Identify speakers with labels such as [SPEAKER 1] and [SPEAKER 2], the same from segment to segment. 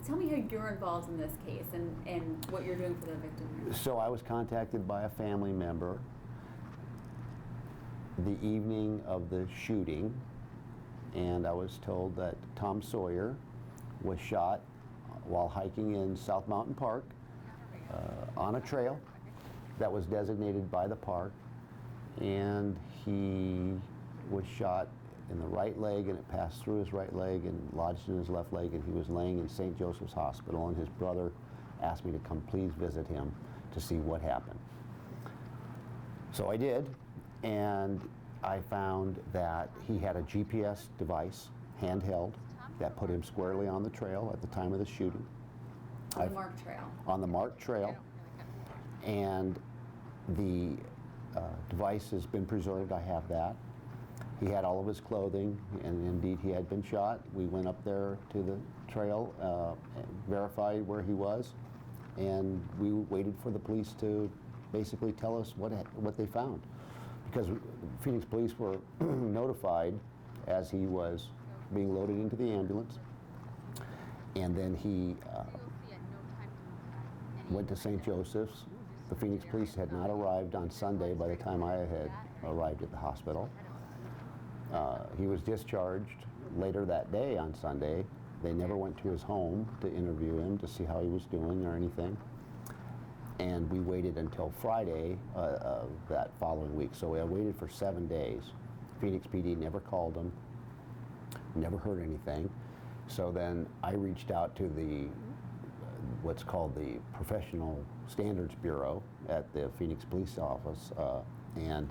[SPEAKER 1] tell me how you're involved in this case and what you're doing for the victim.
[SPEAKER 2] So I was contacted by a family member the evening of the shooting, and I was told that Tom Sawyer was shot while hiking in South Mountain Park on a trail that was designated by the park, and he was shot in the right leg, and it passed through his right leg and lodged in his left leg, and he was laying in St. Joseph's Hospital, and his brother asked me to come please visit him to see what happened. So I did, and I found that he had a GPS device, handheld, that put him squarely on the trail at the time of the shooting.
[SPEAKER 1] On the marked trail.
[SPEAKER 2] On the marked trail. And the device has been preserved. I have that. He had all of his clothing, and indeed he had been shot. We went up there to the trail, verified where he was, and we waited for the police to basically tell us what they found. Because Phoenix police were notified as he was being loaded into the ambulance, and then he went to St. Joseph's. The Phoenix police had not arrived on Sunday by the time I had arrived at the hospital. He was discharged later that day on Sunday. They never went to his home to interview him to see how he was doing or anything. And we waited until Friday that following week. So we waited for 7 days. Phoenix PD never called him, never heard anything. So then I reached out to the what's called the Professional Standards Bureau at the Phoenix Police Office, and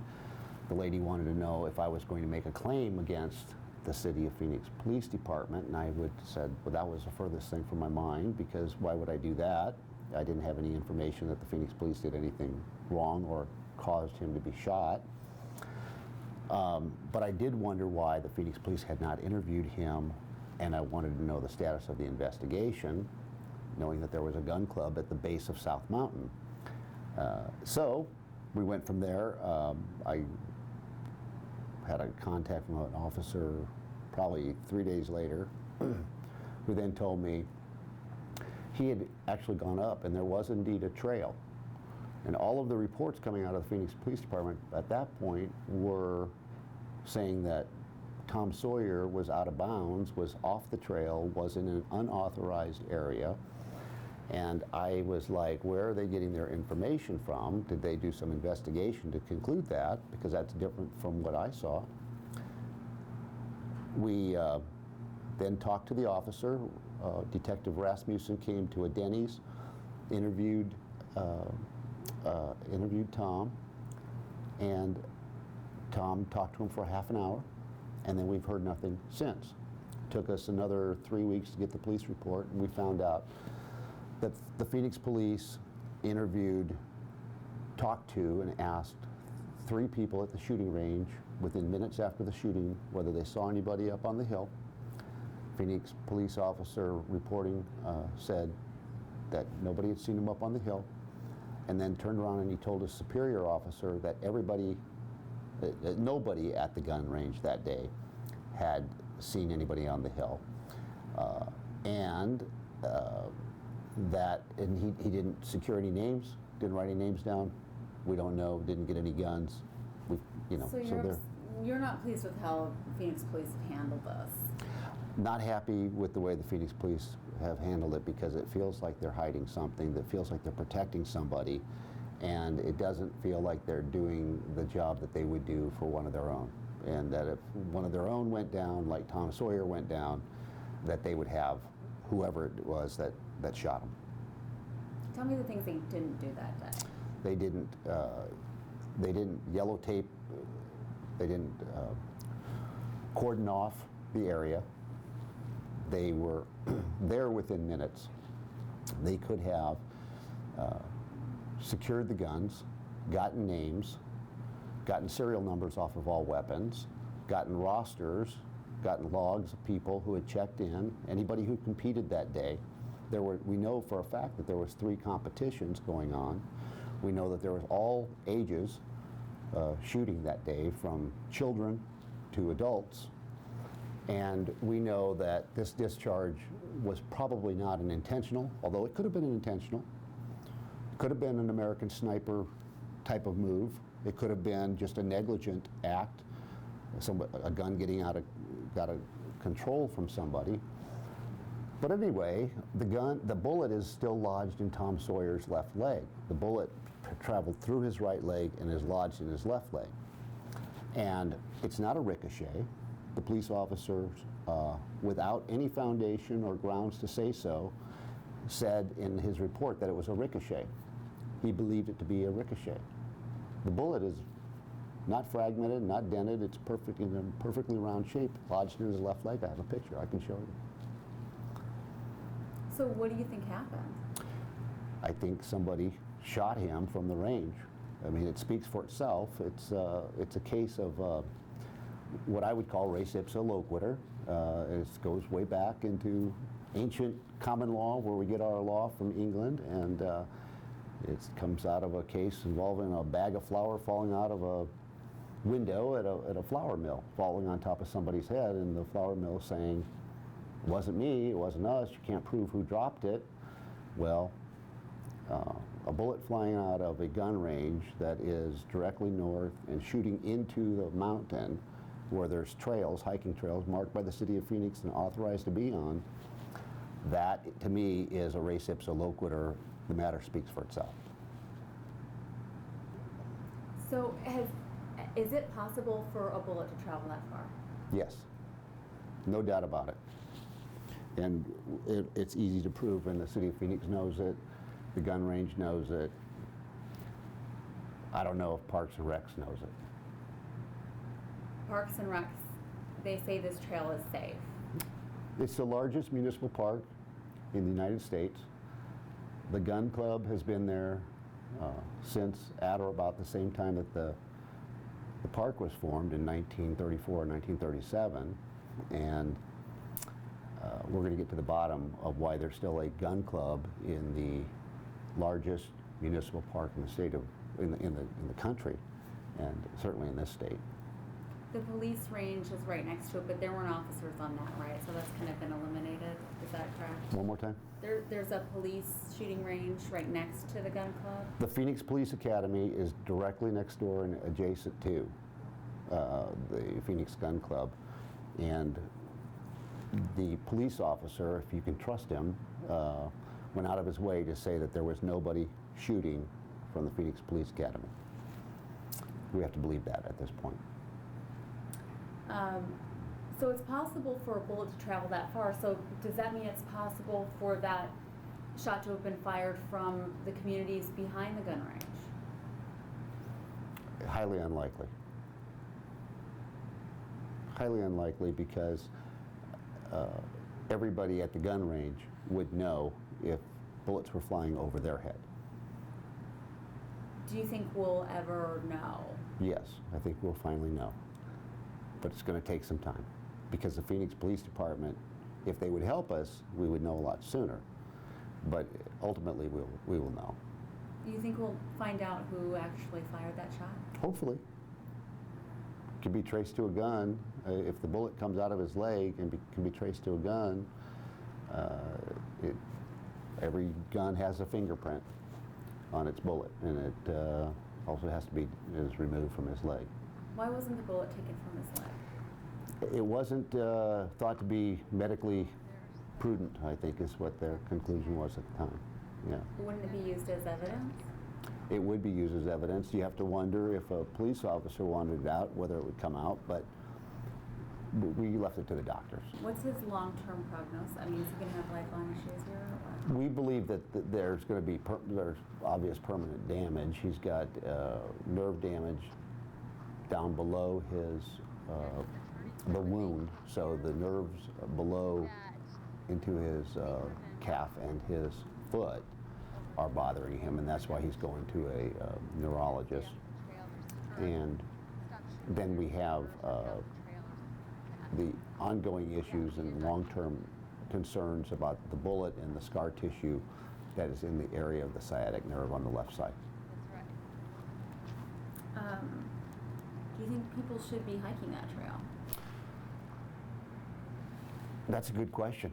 [SPEAKER 2] the lady wanted to know if I was going to make a claim against the City of Phoenix Police Department, and I said, well, that was the furthest thing from my mind, because why would I do that? I didn't have any information that the Phoenix Police did anything wrong or caused him to be shot. But I did wonder why the Phoenix Police had not interviewed him, and I wanted to know the status of the investigation, knowing that there was a gun club at the base of South Mountain. So we went from there. I had a contact from an officer probably 3 days later, who then told me he had actually gone up and there was indeed a trail. And all of the reports coming out of the Phoenix Police Department at that point were saying that Tom Sawyer was out of bounds, was off the trail, was in an unauthorized area. And I was like, where are they getting their information from? Did they do some investigation to conclude that? Because that's different from what I saw. We then talked to the officer. Detective Rasmussen came to a Denny's, interviewed Tom, and Tom talked to him for half an hour, and then we've heard nothing since. It took us another 3 weeks to get the police report, and we found out that the Phoenix police talked to and asked 3 people at the shooting range within minutes after the shooting whether they saw anybody up on the hill. Phoenix police officer reporting said that nobody had seen him up on the hill, and then turned around and he told his superior officer that nobody at the gun range that day had seen anybody on the hill. And he didn't secure any names, didn't write any names down. We don't know, didn't get any guns.
[SPEAKER 1] So you're not pleased with how Phoenix police have handled this?
[SPEAKER 2] Not happy with the way the Phoenix police have handled it, because it feels like they're hiding something, that feels like they're protecting somebody, and it doesn't feel like they're doing the job that they would do for one of their own. And that if one of their own went down, like Tom Sawyer went down, that they would have whoever it was that shot him.
[SPEAKER 1] Tell me the things they didn't do that day.
[SPEAKER 2] They didn't yellow tape, they didn't cordon off the area. They were there within minutes. They could have secured the guns, gotten names, gotten serial numbers off of all weapons, gotten rosters, gotten logs of people who had checked in, anybody who competed that day. We know for a fact that there was 3 competitions going on. We know that there was all ages shooting that day, from children to adults. And we know that this discharge was probably not an intentional, although it could have been an intentional. It could have been an American sniper type of move. It could have been just a negligent act, a gun getting out of control from somebody. But anyway, the bullet is still lodged in Tom Sawyer's left leg. The bullet traveled through his right leg and is lodged in his left leg. And it's not a ricochet. The police officers, without any foundation or grounds to say so, said in his report that it was a ricochet. He believed it to be a ricochet. The bullet is not fragmented, not dented. It's perfect in a perfectly round shape, lodged in his left leg. I have a picture I can show you.
[SPEAKER 1] So what do you think happened?
[SPEAKER 2] I think somebody shot him from the range. I mean, it speaks for itself. It's a case of what I would call res ipsa loquitur. It goes way back into ancient common law, where we get our law from England, and it comes out of a case involving a bag of flour falling out of a window at a flour mill, falling on top of somebody's head, and the flour mill saying, "It wasn't me, it wasn't us, you can't prove who dropped it." Well, a bullet flying out of a gun range that is directly north and shooting into the mountain where there's trails, hiking trails, marked by the city of Phoenix and authorized to be on, that to me is a res ipsa loquitur. The matter speaks for itself.
[SPEAKER 1] So is it possible for a bullet to travel that far?
[SPEAKER 2] Yes, no doubt about it. And it's easy to prove, and the city of Phoenix knows it, the gun range knows it. I don't know if Parks and Recs knows it.
[SPEAKER 1] Parks and Recs, they say this trail is safe.
[SPEAKER 2] It's the largest municipal park in the United States. The gun club has been there since at or about the same time that the park was formed in 1934 and 1937. And we're going to get to the bottom of why there's still a gun club in the largest municipal park in the state of in the country, and certainly in this state.
[SPEAKER 1] The police range is right next to it, but there weren't officers on that, right? So that's kind of been eliminated. Is that correct?
[SPEAKER 2] One more time.
[SPEAKER 1] There's a police shooting range right next to the gun club.
[SPEAKER 2] The Phoenix Police Academy is directly next door and adjacent to the Phoenix Gun Club, and the police officer, if you can trust him, went out of his way to say that there was nobody shooting from the Phoenix Police Academy. We have to believe that at this point.
[SPEAKER 1] So it's possible for a bullet to travel that far. So does that mean it's possible for that shot to have been fired from the communities behind the gun range?
[SPEAKER 2] Highly unlikely. Highly unlikely, because everybody at the gun range would know if bullets were flying over their head.
[SPEAKER 1] Do you think we'll ever know?
[SPEAKER 2] Yes, I think we'll finally know. But it's going to take some time, because the Phoenix Police Department, if they would help us, we would know a lot sooner. But ultimately, we will know.
[SPEAKER 1] Do you think we'll find out who actually fired that shot?
[SPEAKER 2] Hopefully. Can be traced to a gun. If the bullet comes out of his leg and can be traced to a gun, every gun has a fingerprint on its bullet, and it also has to be removed from his leg.
[SPEAKER 1] Why wasn't the bullet taken from his leg?
[SPEAKER 2] It wasn't thought to be medically prudent, I think, is what their conclusion was at the time. Yeah.
[SPEAKER 1] Wouldn't it be used as evidence?
[SPEAKER 2] It would be used as evidence. You have to wonder if a police officer wanted it out, whether it would come out, but we left it to the doctors.
[SPEAKER 1] What's his long-term prognosis? I mean, is he going to have lifelong issues here or what?
[SPEAKER 2] We believe that there's going to be there's obvious permanent damage. He's got nerve damage down below his the wound, so the nerves below into his calf and his foot are bothering him, and that's why he's going to a neurologist. And then we have the ongoing issues and long-term concerns about the bullet and the scar tissue that is in the area of the sciatic nerve on the left side.
[SPEAKER 1] Do you think people should be hiking that trail?
[SPEAKER 2] That's a good question.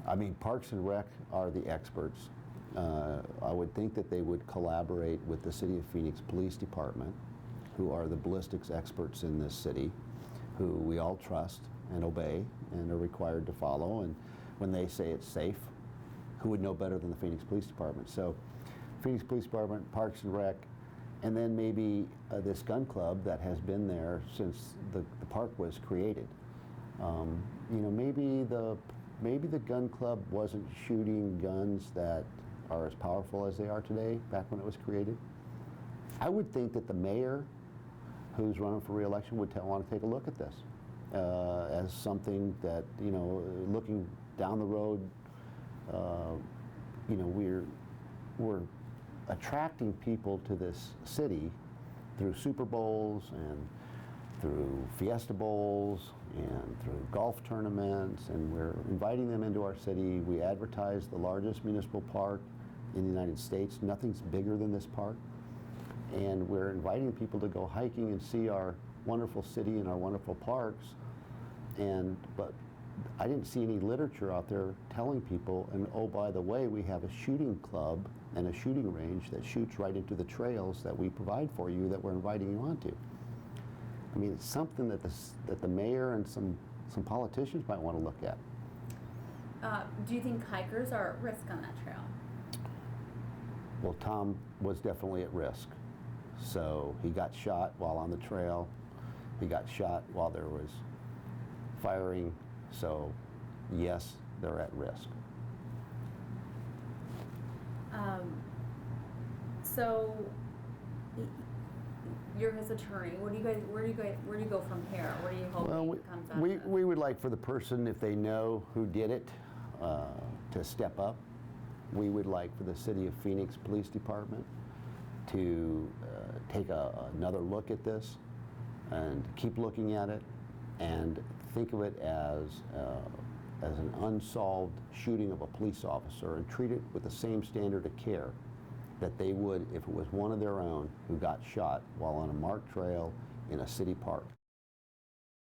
[SPEAKER 2] I mean, Parks and Rec are the experts. I would think that they would collaborate with the City of Phoenix Police Department, who are the ballistics experts in this city, who we all trust and obey and are required to follow. And when they say it's safe, who would know better than the Phoenix Police Department? So Phoenix Police Department, Parks and Rec, and then maybe this gun club that has been there since the park was created. You know, maybe the gun club wasn't shooting guns that are as powerful as they are today back when it was created. I would think that the mayor who's running for re-election would want to take a look at this as something that, you know, looking down the road, you know, we're attracting people to this city through Super Bowls and through Fiesta Bowls and through golf tournaments, and we're inviting them into our city. We advertise the largest municipal park in the United States. Nothing's bigger than this park. And we're inviting people to go hiking and see our wonderful city and our wonderful parks. But I didn't see any literature out there telling people, and oh, by the way, we have a shooting club and a shooting range that shoots right into the trails that we provide for you that we're inviting you onto. I mean, it's something that the mayor and some politicians might want to look at.
[SPEAKER 1] Do you think hikers are at risk on that trail?
[SPEAKER 2] Well, Tom was definitely at risk. So he got shot while on the trail. He got shot while there was firing. So yes, they're at risk.
[SPEAKER 1] So you're his attorney. Where do you go from here? Where do you hope it comes out of this?
[SPEAKER 2] We would like for the person, if they know who did it, to step up. We would like for the City of Phoenix Police Department to take another look at this and keep looking at it and think of it as an unsolved shooting of a police officer and treat it with the same standard of care that they would if it was one of their own who got shot while on a marked trail in a city park.